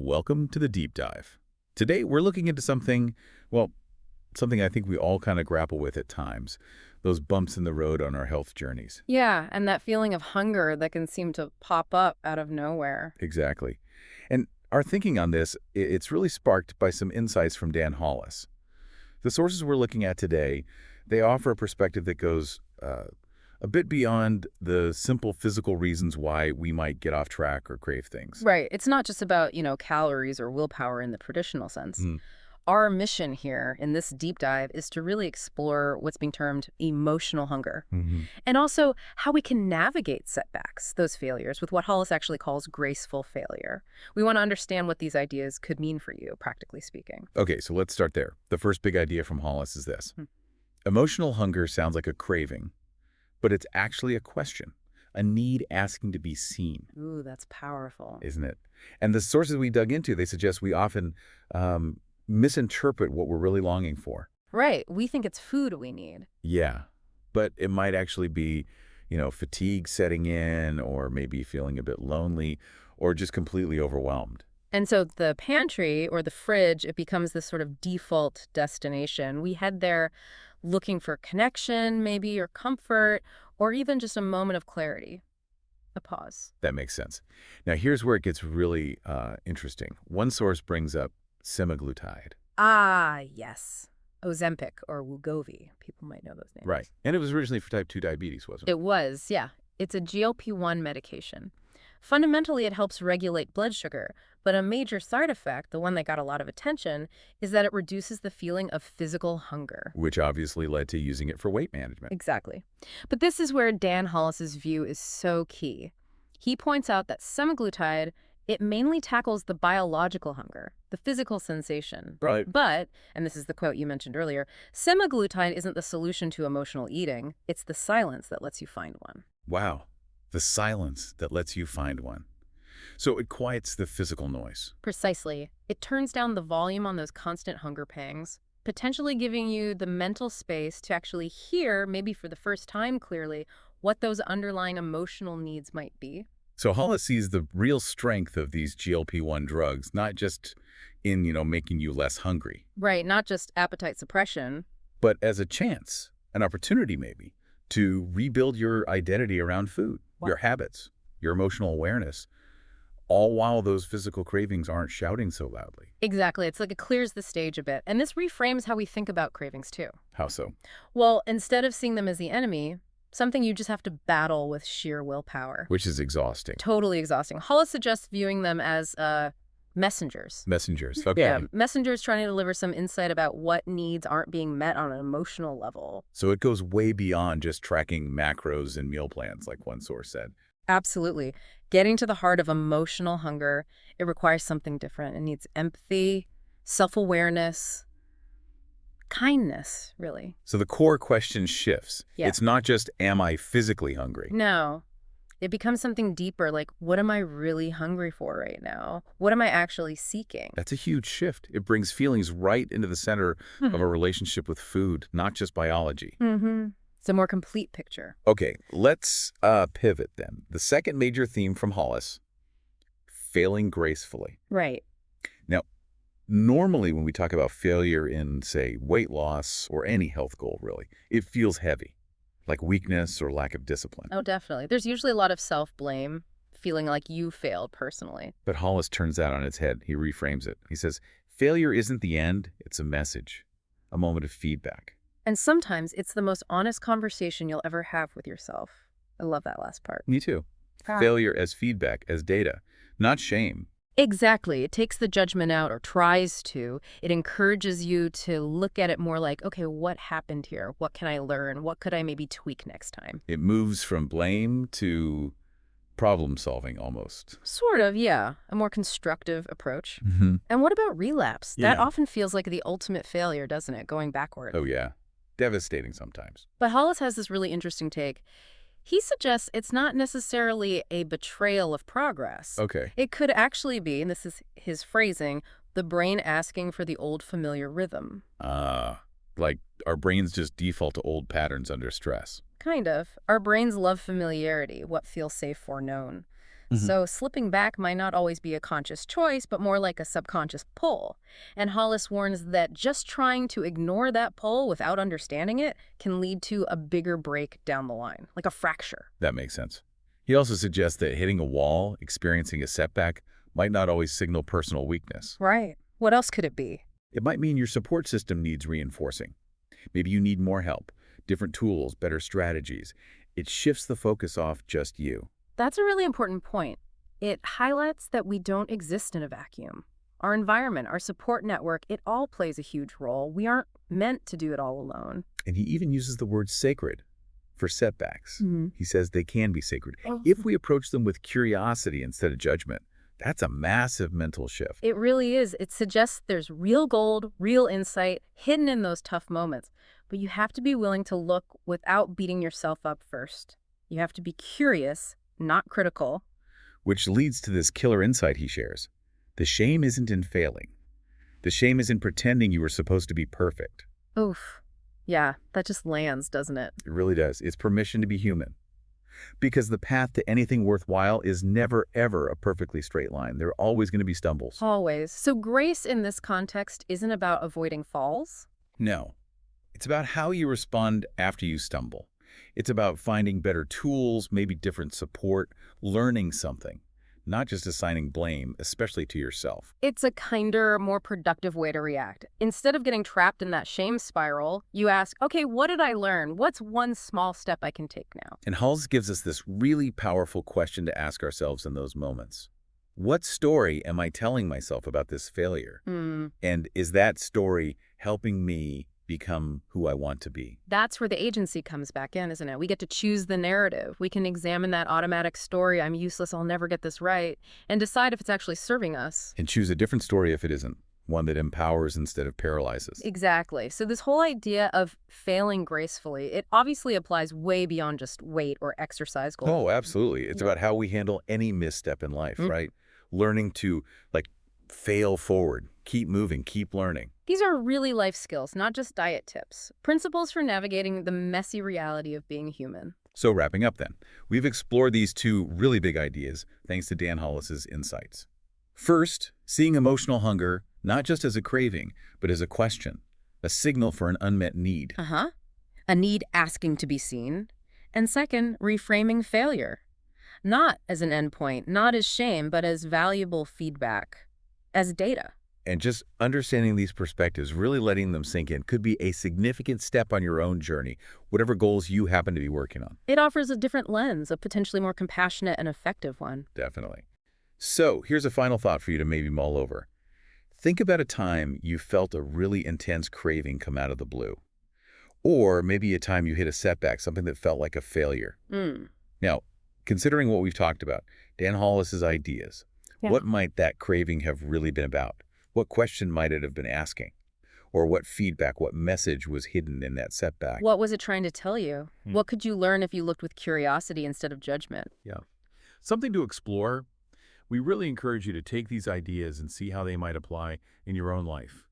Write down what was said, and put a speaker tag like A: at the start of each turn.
A: Welcome to the deep dive. Today we're looking into something, well, something I think we all kind of grapple with at times, those bumps in the road on our health journeys.
B: Yeah, and that feeling of hunger that can seem to pop up out of nowhere.
A: Exactly. And our thinking on this, it's really sparked by some insights from Dan Hollis. The sources we're looking at today, they offer a perspective that goes a bit beyond the simple physical reasons why we might get off track or crave things.
B: Right. It's not just about, calories or willpower in the traditional sense.
A: Mm,
B: Our mission here in this deep dive is to really explore what's being termed emotional hunger,
A: mhm.
B: and also how we can navigate setbacks, those failures, with what Hollis actually calls graceful failure. We want to understand what these ideas could mean for you, practically speaking.
A: Okay, so let's start there. The first big idea from Hollis is this.
B: Hmm.
A: Emotional hunger sounds like a craving, but it's actually a question, a need asking to be seen,
B: Ooh, that's powerful.
A: isn't it? And the sources we dug into, they suggest we often misinterpret what we're really longing for.
B: Right. We think it's food we need.
A: Yeah, but it might actually be, fatigue setting in, or maybe feeling a bit lonely, or just completely overwhelmed.
B: And so the pantry or the fridge, it becomes this sort of default destination. We head there looking for connection, maybe, or comfort, or even just a moment of clarity, a pause.
A: That makes sense. Now, here's where it gets really interesting. One source brings up semaglutide.
B: Ah, yes. Ozempic or Wegovy. People might know those names.
A: Right. And it was originally for type 2 diabetes, wasn't it?
B: It was, yeah. It's a GLP-1 medication. Fundamentally, it helps regulate blood sugar, but a major side effect, the one that got a lot of attention, is that it reduces the feeling of physical hunger.
A: Which obviously led to using it for weight management.
B: Exactly. But this is where Dan Hollis's view is so key. He points out that semaglutide, it mainly tackles the biological hunger, the physical sensation.
A: Right.
B: But, and this is the quote you mentioned earlier, semaglutide isn't the solution to emotional eating. It's the silence that lets you find one.
A: Wow. The silence that lets you find one. So it quiets the physical noise.
B: Precisely. It turns down the volume on those constant hunger pangs, potentially giving you the mental space to actually hear, maybe for the first time clearly, what those underlying emotional needs might be.
A: So Hollis sees the real strength of these GLP-1 drugs, not just in, making you less hungry,
B: Right, not just appetite suppression.
A: but as a chance, an opportunity maybe, to rebuild your identity around food,
B: Wow.
A: your habits, your emotional awareness, all while those physical cravings aren't shouting so loudly.
B: Exactly. It's like it clears the stage a bit. And this reframes how we think about cravings, too.
A: How so?
B: Well, instead of seeing them as the enemy, something you just have to battle with sheer willpower.
A: Which is exhausting.
B: Totally exhausting. Hollis suggests viewing them as messengers.
A: Messengers. Okay.
B: Yeah, messengers trying to deliver some insight about what needs aren't being met on an emotional level.
A: So it goes way beyond just tracking macros and meal plans, like one source said.
B: Absolutely. Getting to the heart of emotional hunger, it requires something different. It needs empathy, self-awareness, kindness, really.
A: So the core question shifts.
B: Yeah.
A: It's not just, am I physically hungry?
B: No, it becomes something deeper, like, what am I really hungry for right now? What am I actually seeking?
A: That's a huge shift. It brings feelings right into the center of a relationship with food, not just biology.
B: Mm-hmm. It's a more complete picture.
A: Okay, let's pivot then. The second major theme from Hollis, failing gracefully.
B: Right.
A: Now, normally when we talk about failure in, say, weight loss or any health goal, really, it feels heavy, like weakness or lack of discipline.
B: Oh, definitely. There's usually a lot of self-blame, feeling like you failed personally.
A: But Hollis turns that on its head. He reframes it. He says, failure isn't the end, it's a message, a moment of feedback.
B: And sometimes it's the most honest conversation you'll ever have with yourself. I love that last part.
A: Me too.
B: Ah.
A: Failure as feedback, as data, not shame.
B: Exactly. It takes the judgment out, or tries to. It encourages you to look at it more like, okay, what happened here? What can I learn? What could I maybe tweak next time?
A: It moves from blame to problem solving almost.
B: Sort of, yeah. A more constructive approach.
A: Mm-hmm.
B: And what about relapse? That
A: Yeah.
B: often feels like the ultimate failure, doesn't it? Going backward.
A: Oh, yeah. Devastating sometimes.
B: But Hollis has this really interesting take. He suggests it's not necessarily a betrayal of progress.
A: Okay.
B: It could actually be, and this is his phrasing, the brain asking for the old familiar rhythm.
A: Like our brains just default to old patterns under stress.
B: Kind of. Our brains love familiarity, what feels safe or known.
A: Hmm.
B: So slipping back might not always be a conscious choice, but more like a subconscious pull. And Hollis warns that just trying to ignore that pull without understanding it can lead to a bigger break down the line, like a fracture.
A: That makes sense. He also suggests that hitting a wall, experiencing a setback, might not always signal personal weakness.
B: Right. What else could it be?
A: It might mean your support system needs reinforcing. Maybe you need more help, different tools, better strategies. It shifts the focus off just you.
B: That's a really important point. It highlights that we don't exist in a vacuum. Our environment, our support network, it all plays a huge role. We aren't meant to do it all alone.
A: And he even uses the word sacred for setbacks.
B: Hmm.
A: He says they can be sacred. If we approach them with curiosity instead of judgment, that's a massive mental shift.
B: It really is. It suggests there's real gold, real insight hidden in those tough moments. But you have to be willing to look without beating yourself up first. You have to be curious, not critical.
A: Which leads to this killer insight he shares. The shame isn't in failing. The shame is in pretending you were supposed to be perfect.
B: Oof. Yeah, that just lands, doesn't it?
A: It really does. It's permission to be human. Because the path to anything worthwhile is never, ever a perfectly straight line. There are always going to be stumbles.
B: Always. So grace in this context isn't about avoiding falls?
A: No. It's about how you respond after you stumble. It's about finding better tools, maybe different support, learning something, not just assigning blame, especially to yourself.
B: It's a kinder, more productive way to react. Instead of getting trapped in that shame spiral, you ask, okay, what did I learn? What's one small step I can take now?
A: And Hulls gives us this really powerful question to ask ourselves in those moments. What story am I telling myself about this failure?
B: Hmm.
A: And is that story helping me become who I want to be?
B: That's where the agency comes back in, isn't it? We get to choose the narrative. We can examine that automatic story, I'm useless, I'll never get this right, and decide if it's actually serving us.
A: And choose a different story if it isn't, one that empowers instead of paralyzes.
B: Exactly. So this whole idea of failing gracefully, it obviously applies way beyond just weight or exercise goals.
A: Oh, absolutely. It's
B: Yeah.
A: about how we handle any misstep in life,
B: Mm.
A: right? Learning to, fail forward, keep moving, keep learning.
B: These are really life skills, not just diet tips. Principles for navigating the messy reality of being human.
A: So wrapping up then, we've explored these two really big ideas thanks to Dan Hollis's insights. First, seeing emotional hunger not just as a craving, but as a question, a signal for an unmet need.
B: Uh-huh. A need asking to be seen. And second, reframing failure. Not as an endpoint, not as shame, but as valuable feedback, as data.
A: And just understanding these perspectives, really letting them sink in, could be a significant step on your own journey, whatever goals you happen to be working on.
B: It offers a different lens, a potentially more compassionate and effective one.
A: Definitely. So here's a final thought for you to maybe mull over. Think about a time you felt a really intense craving come out of the blue. Or maybe a time you hit a setback, something that felt like a failure.
B: Mm.
A: Now, considering what we've talked about, Dan Hollis's ideas,
B: Yeah.
A: what might that craving have really been about? What question might it have been asking? Or what feedback, what message was hidden in that setback?
B: What was it trying to tell you?
A: Hmm.
B: What could you learn if you looked with curiosity instead of judgment?
A: Yeah. Something to explore. We really encourage you to take these ideas and see how they might apply in your own life.